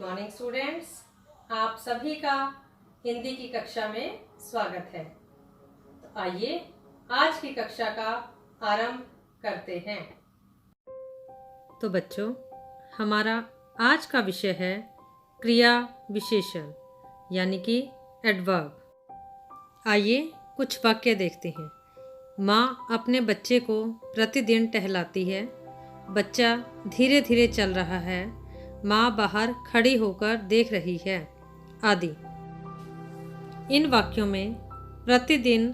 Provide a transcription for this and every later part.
Morning students, आप सभी का हिंदी की कक्षा में स्वागत है। तो आइए आज की कक्षा का आरंभ करते हैं। तो बच्चों, हमारा आज का विषय है क्रिया विशेषण यानी कि एडवर्ब। आइए कुछ वाक्य देखते हैं। माँ अपने बच्चे को प्रतिदिन टहलाती है। बच्चा धीरे धीरे चल रहा है। माँ बाहर खड़ी होकर देख रही है, आदि। इन वाक्यों में प्रतिदिन,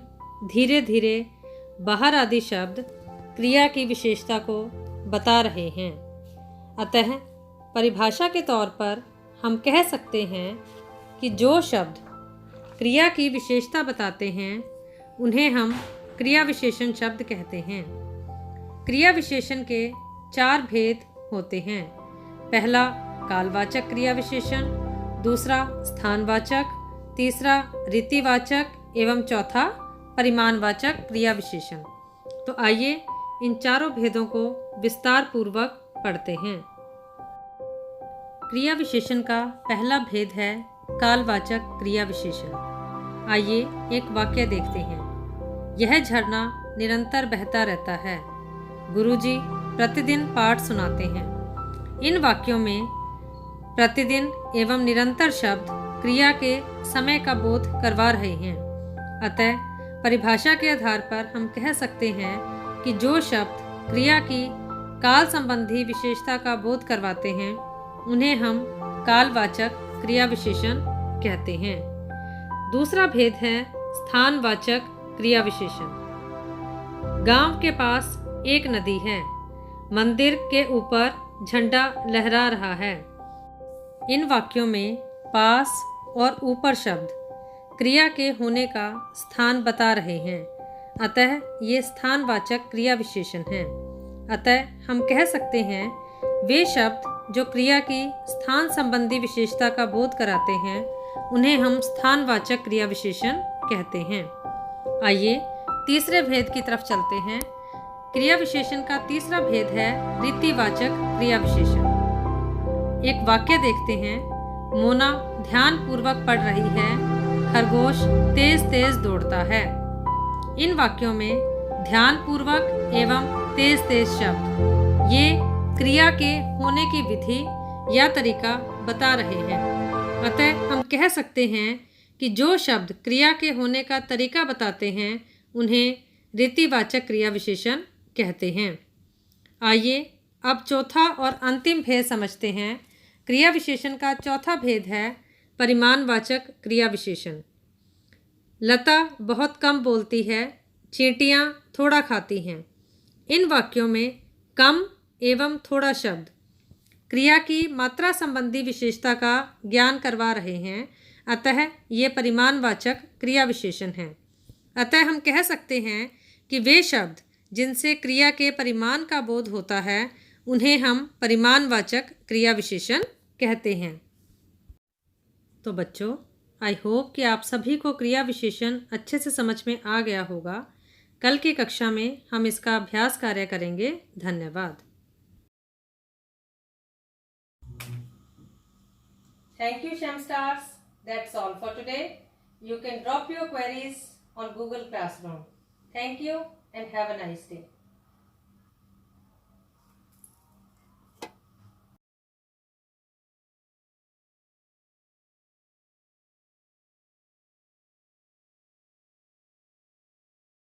धीरे धीरे, बाहर आदि शब्द क्रिया की विशेषता को बता रहे हैं। अतः परिभाषा के तौर पर हम कह सकते हैं कि जो शब्द क्रिया की विशेषता बताते हैं उन्हें हम क्रिया विशेषण शब्द कहते हैं। क्रिया विशेषण के 4 भेद होते हैं। पहला कालवाचक क्रिया विशेषण, दूसरा स्थानवाचक, तीसरा रीतिवाचक एवं चौथा परिमाणवाचक क्रिया विशेषण। तो आइए इन चारों भेदों को विस्तार पूर्वक पढ़ते हैं। क्रिया विशेषण का पहला भेद है कालवाचक क्रिया विशेषण। आइए एक वाक्य देखते हैं। यह झरना निरंतर बहता रहता है। गुरुजी प्रतिदिन पाठ सुनाते हैं। इन वाक्यों में प्रतिदिन एवं निरंतर शब्द क्रिया के समय का बोध करवा रहे हैं। अतः परिभाषा के आधार पर हम कह सकते हैं कि जो शब्द क्रिया की काल संबंधी विशेषता का बोध करवाते हैं उन्हें हम कालवाचक क्रिया विशेषण कहते हैं। दूसरा भेद है स्थानवाचक क्रिया विशेषण। गांव के पास एक नदी है। मंदिर के ऊपर झंडा लहरा रहा है। इन वाक्यों में पास और ऊपर शब्द क्रिया के होने का स्थान बता रहे हैं। अतः ये स्थानवाचक क्रिया विशेषण हैं। अतः हम कह सकते हैं वे शब्द जो क्रिया की स्थान संबंधी विशेषता का बोध कराते हैं उन्हें हम स्थानवाचक क्रिया विशेषण कहते हैं। आइए तीसरे भेद की तरफ चलते हैं। क्रिया विशेषण का तीसरा भेद है रीतिवाचक क्रिया विशेषण। एक वाक्य देखते हैं। मोना ध्यान पूर्वक पढ़ रही है। खरगोश तेज तेज दौड़ता है। इन वाक्यों में ध्यान पूर्वक एवं तेज तेज शब्द ये क्रिया के होने की विधि या तरीका बता रहे हैं। अतः हम कह सकते हैं कि जो शब्द क्रिया के होने का तरीका बताते हैं उन्हें रीतिवाचक क्रिया विशेषण कहते हैं। आइए अब चौथा और अंतिम भेद समझते हैं। क्रिया विशेषण का चौथा भेद है परिमाणवाचक क्रिया विशेषण। लता बहुत कम बोलती है। चींटियाँ थोड़ा खाती हैं। इन वाक्यों में कम एवं थोड़ा शब्द क्रिया की मात्रा संबंधी विशेषता का ज्ञान करवा रहे हैं। अतः ये परिमाणवाचक क्रिया विशेषण हैं। अतः हम कह सकते हैं कि वे शब्द जिनसे क्रिया के परिमाण का बोध होता है उन्हें हम परिमाणवाचक क्रिया विशेषण कहते हैं। तो बच्चों, आई होप कि आप सभी को क्रिया विशेषण अच्छे से समझ में आ गया होगा। कल की कक्षा में हम इसका अभ्यास कार्य करेंगे। धन्यवाद। Thank you, Shem Stars. That's all for today. You can drop your queries on Google Classroom. Thank you and have a nice day.